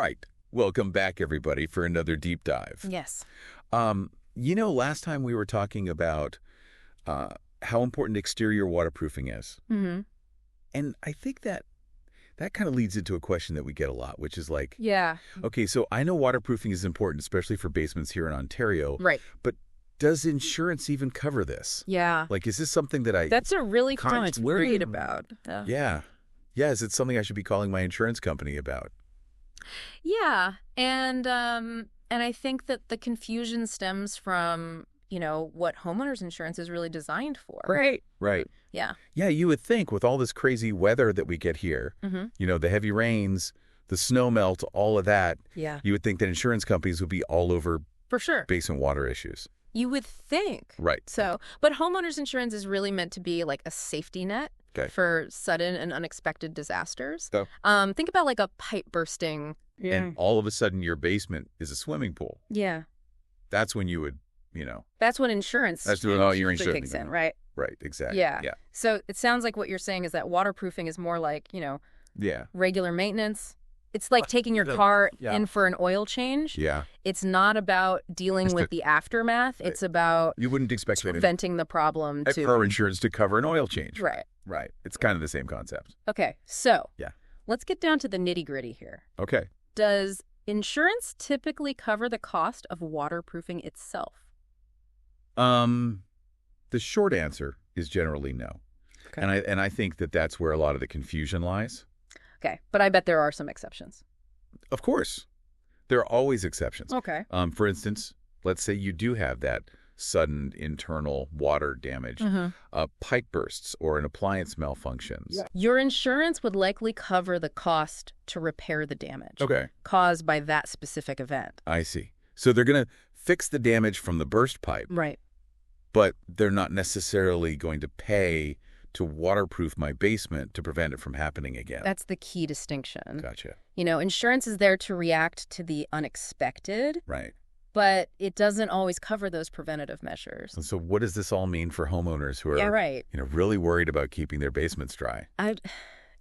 right. Welcome back, everybody, for another deep dive. Yes. Last time we were talking about how important exterior waterproofing is. Mm-hmm. And I think that kind of leads into a question that we get a lot, which is like, Yeah. okay, so I know waterproofing is important, especially for basements here in Ontario. Right. But does insurance even cover this? Yeah. Like, is this something that I... That's a really Can't- common where do read you- about. Yeah. Yeah, is it something I should be calling my insurance company about? Yeah. And I think that the confusion stems from, what homeowners insurance is really designed for. Right. Yeah. Yeah, you would think with all this crazy weather that we get here, Mm-hmm. the heavy rains, the snow melt, all of that, Yeah. you would think that insurance companies would be all over For sure. basement water issues. You would think. Right. So, but homeowners insurance is really meant to be like a safety net Okay. for sudden and unexpected disasters. So- Think about like a pipe bursting. And all of a sudden your basement is a swimming pool. Yeah. That's when you would, That's when insurance That's when all your usually insurance kicks in, right? right, exactly. Yeah. Yeah. So it sounds like what you're saying is that waterproofing is more like, Yeah. regular maintenance. It's like taking your Yeah. car Yeah. in for an oil change. Yeah. It's not about dealing It's with the aftermath. It's about You wouldn't expect preventing the problem to... car insurance to cover an oil change. Right. Right. It's kind of the same concept. Okay. So Yeah. let's get down to the nitty-gritty here. Okay. Does insurance typically cover the cost of waterproofing itself? The short answer is generally no. Okay. And I think that that's where a lot of the confusion lies. Okay. But I bet there are some exceptions. Of course, there are always exceptions. Okay. For instance, let's say you do have that sudden internal water damage, pipe bursts, or an appliance malfunctions. Your insurance would likely cover the cost to repair the damage Okay, caused by that specific event. I see. So they're going to fix the damage from the burst pipe, Right. but they're not necessarily going to pay to waterproof my basement to prevent it from happening again. That's the key distinction. Gotcha. Insurance is there to react to the unexpected, Right. but it doesn't always cover those preventative measures. And so what does this all mean for homeowners who are Yeah, right. really worried about keeping their basements dry?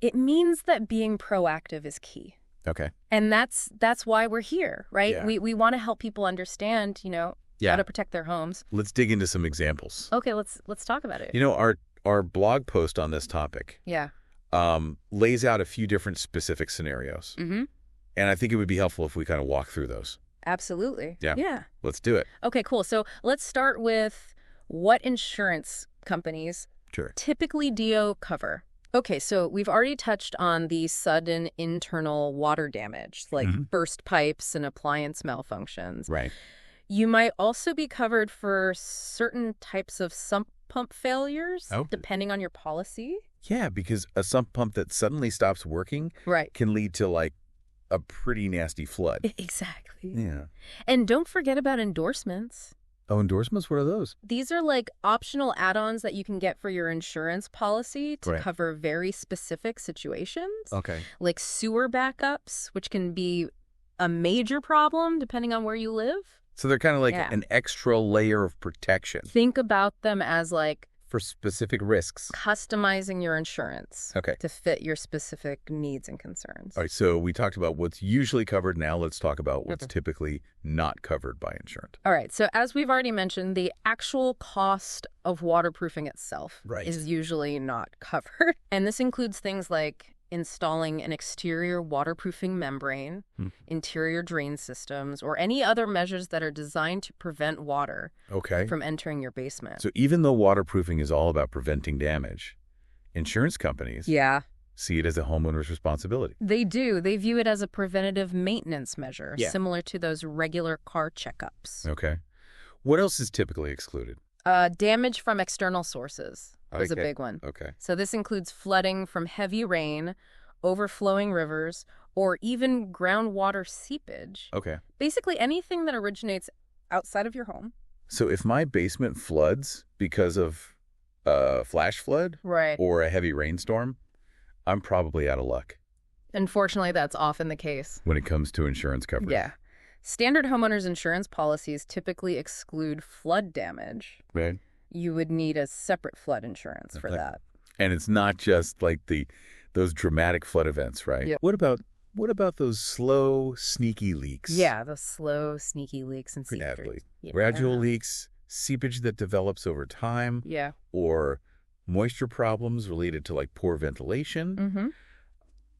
It means that being proactive is key. Okay. And that's why we're here, right? Yeah. We want to help people understand, how to protect their homes. Let's dig into some examples. Okay, let's talk about it. Our blog post on this topic Yeah. lays out a few different specific scenarios. Mm-hmm. And I think it would be helpful if we kind of walk through those. Absolutely. Yeah. Yeah. Let's do it. Okay, cool. So let's start with what insurance companies Sure. typically do cover. Okay, so we've already touched on the sudden internal water damage, like burst pipes and appliance malfunctions. Right. You might also be covered for certain types of sump pump failures, Oh. depending on your policy. Yeah, because a sump pump that suddenly stops working Right. can lead to like a pretty nasty flood. Exactly. Yeah. And don't forget about endorsements. Oh, endorsements? What are those? These are like optional add-ons that you can get for your insurance policy to Right. cover very specific situations, Okay. like sewer backups, which can be a major problem depending on where you live. So they're kind of like Yeah. an extra layer of protection Think about them as like for specific risks. customizing your insurance Okay. to fit your specific needs and concerns. All right, so we talked about what's usually covered. Now let's talk about what's Okay. typically not covered by insurance. All right, so as we've already mentioned, the actual cost of waterproofing itself Right. is usually not covered. And this includes things like installing an exterior waterproofing membrane, interior drain systems, or any other measures that are designed to prevent water Okay. from entering your basement. So even though waterproofing is all about preventing damage, insurance companies Yeah, see it as a homeowner's responsibility. they do. They view it as a preventative maintenance measure, Yeah. similar to those regular car checkups. Okay. What else is typically excluded? Damage from external sources is a Okay. big one. Okay. So this includes flooding from heavy rain, overflowing rivers, or even groundwater seepage. Okay. Basically anything that originates outside of your home. So if my basement floods because of a flash flood Right. or a heavy rainstorm, I'm probably out of luck Unfortunately, that's often the case. when it comes to insurance coverage. Yeah. Standard homeowners insurance policies typically exclude flood damage. Right. You would need a separate flood insurance for Okay. that. And it's not just like those dramatic flood events, right? Yep. What about what about those slow, sneaky leaks? Yeah, those slow, sneaky leaks and seepage. Gradually. Yeah. Gradual leaks, seepage that develops over time, Yeah. or moisture problems related to like poor ventilation. Mm-hmm.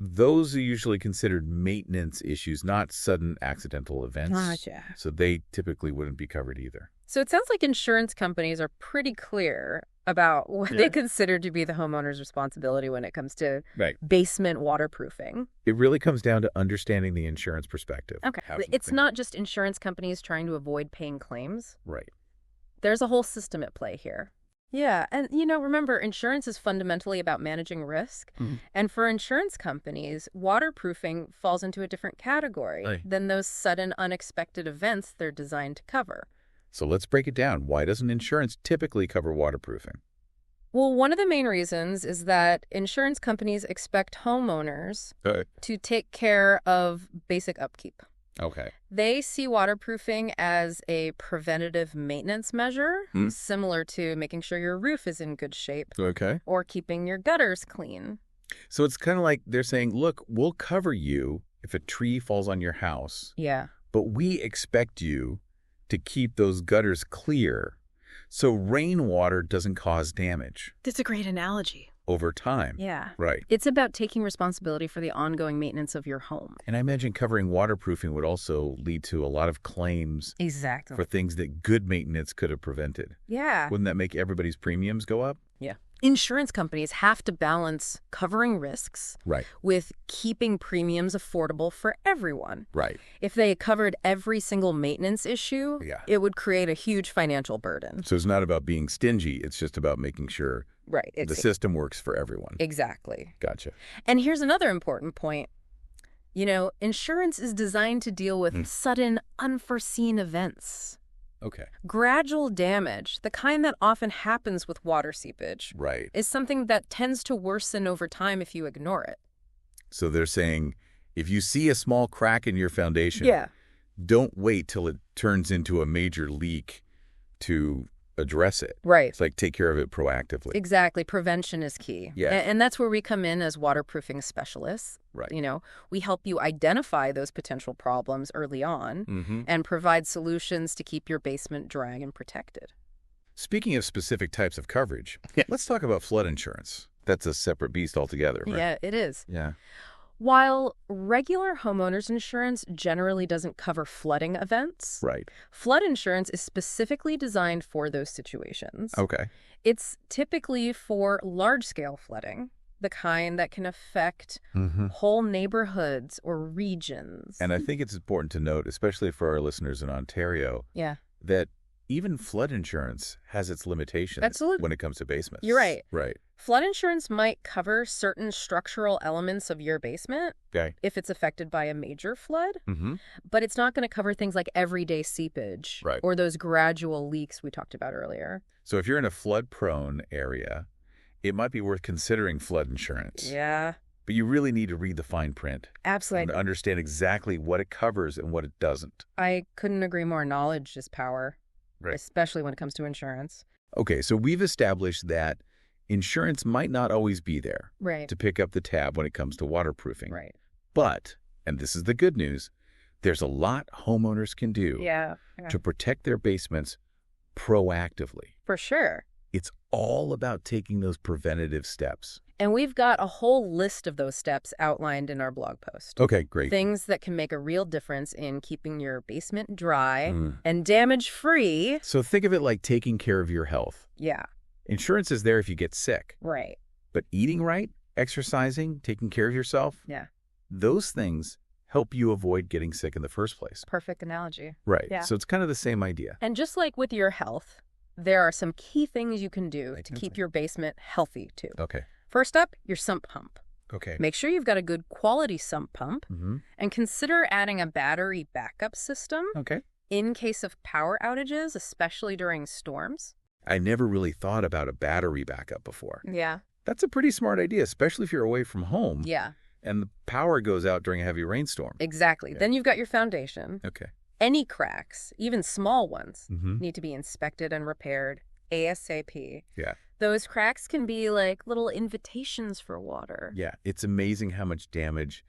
Those are usually considered maintenance issues, not sudden accidental events. Gotcha. So they typically wouldn't be covered either. So it sounds like insurance companies are pretty clear about what they consider to be the homeowner's responsibility when it comes to basement waterproofing. It really comes down to understanding the insurance perspective. Okay. It's not just insurance companies trying to avoid paying claims. Right. There's a whole system at play here. Yeah. And, remember, insurance is fundamentally about managing risk. Mm-hmm. And for insurance companies, waterproofing falls into a different category than those sudden, unexpected events they're designed to cover. So let's break it down. Why doesn't insurance typically cover waterproofing? Well, one of the main reasons is that insurance companies expect homeowners to take care of basic upkeep. Okay. They see waterproofing as a preventative maintenance measure, similar to making sure your roof is in good shape. Okay. Or keeping your gutters clean. So it's kind of like they're saying, look, we'll cover you if a tree falls on your house. Yeah. But we expect you to keep those gutters clear so rainwater doesn't cause damage. That's a great analogy. Over time. Yeah. Right. It's about taking responsibility for the ongoing maintenance of your home. And I imagine covering waterproofing would also lead to a lot of claims Exactly. for things that good maintenance could have prevented. Yeah. Wouldn't that make everybody's premiums go up? Yeah. Insurance companies have to balance covering risks with keeping premiums affordable for everyone. Right. If they covered every single maintenance issue, it would create a huge financial burden. So it's not about being stingy. It's just about making sure the system works for everyone. Exactly. Gotcha. And here's another important point. Insurance is designed to deal with sudden, unforeseen events. Okay. Gradual damage, the kind that often happens with water seepage, is something that tends to worsen over time if you ignore it. So they're saying, if you see a small crack in your foundation, don't wait till it turns into a major leak to address it. Right. It's like take care of it proactively. Exactly. Prevention is key. Yeah. And that's where we come in as waterproofing specialists. Right. We help you identify those potential problems early on and provide solutions to keep your basement dry and protected. Speaking of specific types of coverage, let's talk about flood insurance. That's a separate beast altogether, right? Yeah, it is. Yeah. While regular homeowners insurance generally doesn't cover flooding events, flood insurance is specifically designed for those situations. Okay. It's typically for large-scale flooding, the kind that can affect whole neighborhoods or regions. And I think it's important to note, especially for our listeners in Ontario, that even flood insurance has its limitations when it comes to basements. You're right. Right. Flood insurance might cover certain structural elements of your basement if it's affected by a major flood, but it's not going to cover things like everyday seepage or those gradual leaks we talked about earlier. So if you're in a flood-prone area, it might be worth considering flood insurance. Yeah. But you really need to read the fine print. Absolutely. And understand exactly what it covers and what it doesn't. I couldn't agree more. Knowledge is power. Right. Especially when it comes to insurance. Okay, so we've established that insurance might not always be there to pick up the tab when it comes to waterproofing. Right. But, and this is the good news, there's a lot homeowners can do to protect their basements proactively. For sure. It's all about taking those preventative steps. And we've got a whole list of those steps outlined in our blog post. Okay, great. Things that can make a real difference in keeping your basement dry and damage-free. So think of it like taking care of your health. Yeah. Insurance is there if you get sick. Right. But eating right, exercising, taking care of yourself, those things help you avoid getting sick in the first place. Perfect analogy. Right. Yeah. So it's kind of the same idea. And just like with your health, there are some key things you can do to keep your basement healthy, too. Okay. First up, your sump pump. Okay. Make sure you've got a good quality sump pump and consider adding a battery backup system in case of power outages, especially during storms. I never really thought about a battery backup before. Yeah. That's a pretty smart idea, especially if you're away from home. Yeah. And the power goes out during a heavy rainstorm. Exactly. Yeah. Then you've got your foundation. Okay. Any cracks, even small ones, need to be inspected and repaired ASAP. Yeah. Those cracks can be like little invitations for water. Yeah. It's amazing how much damage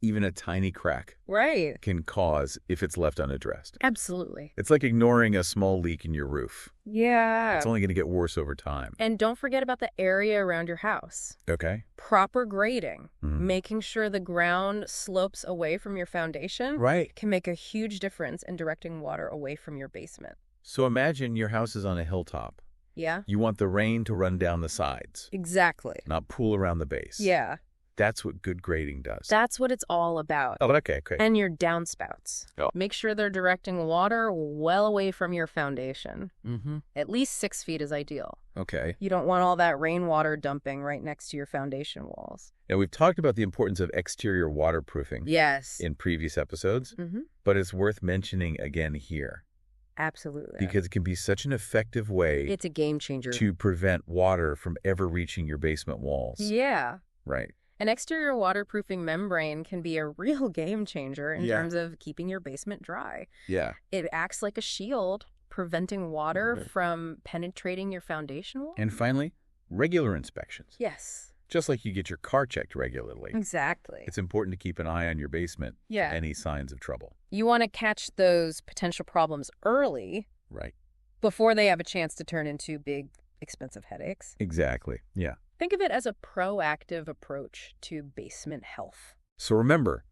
even a tiny crack Right. can cause if it's left unaddressed. Absolutely. It's like ignoring a small leak in your roof. Yeah. It's only going to get worse over time. And don't forget about the area around your house. Okay. Proper grading, making sure the ground slopes away from your foundation, Right. can make a huge difference in directing water away from your basement. So imagine your house is on a hilltop. Yeah? You want the rain to run down the sides, Exactly. not pool around the base. Yeah. That's what good grading does. That's what it's all about. Oh, okay. And your downspouts. Oh. Make sure they're directing water well away from your foundation. At least 6 feet is ideal. Okay. You don't want all that rainwater dumping right next to your foundation walls. Now, we've talked about the importance of exterior waterproofing Yes. in previous episodes, but it's worth mentioning again here. Absolutely. Because it can be such an effective way It's a game changer. to prevent water from ever reaching your basement walls. Yeah. Right. An exterior waterproofing membrane can be a real game changer in terms of keeping your basement dry. Yeah. It acts like a shield, preventing water from penetrating your foundation wall. And finally, regular inspections. Yes. Just like you get your car checked regularly. Exactly. It's important to keep an eye on your basement for any signs of trouble. You want to catch those potential problems early. Right. Before they have a chance to turn into big, expensive headaches. Exactly. Yeah. Think of it as a proactive approach to basement health. So remember,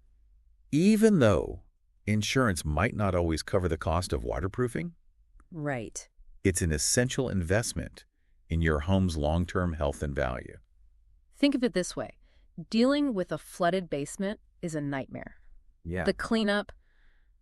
even though insurance might not always cover the cost of waterproofing, Right. it's an essential investment in your home's long-term health and value. Think of it this way. Dealing with a flooded basement is a nightmare. Yeah. The cleanup,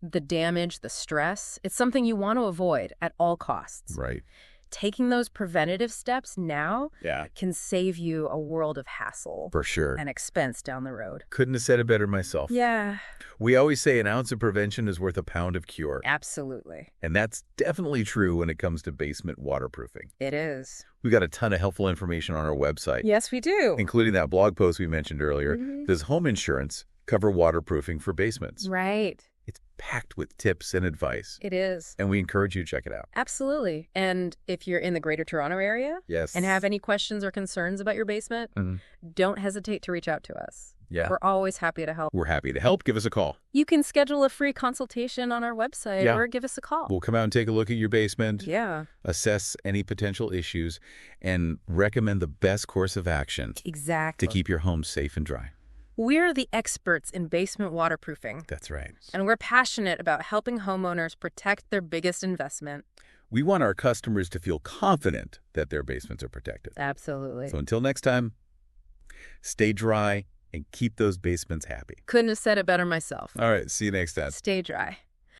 the damage, the stress, it's something you want to avoid at all costs. Right. Taking those preventative steps now Yeah. can save you a world of hassle For sure. and expense down the road. Couldn't have said it better myself. Yeah, We always say an ounce of prevention is worth a pound of cure. absolutely. And that's definitely true when it comes to basement waterproofing. It is. We've got a ton of helpful information on our website, Yes, we do. including that blog post we mentioned earlier. Does home insurance cover waterproofing for basements? Right. It's packed with tips and advice, It is. and we encourage you to check it out. Absolutely. And if you're in the Greater Toronto area Yes. and have any questions or concerns about your basement, don't hesitate to reach out to us. Yeah. We're always happy to help. We're happy to help. Give us a call. You can schedule a free consultation on our website or give us a call. We'll come out and take a look at your basement, Yeah. assess any potential issues, and recommend the best course of action Exactly. to keep your home safe and dry. We're the experts in basement waterproofing, That's right. and we're passionate about helping homeowners protect their biggest investment. We want our customers to feel confident that their basements are protected. Absolutely. So until next time, stay dry and keep those basements happy. Couldn't have said it better myself. All right. See you next time. Stay dry.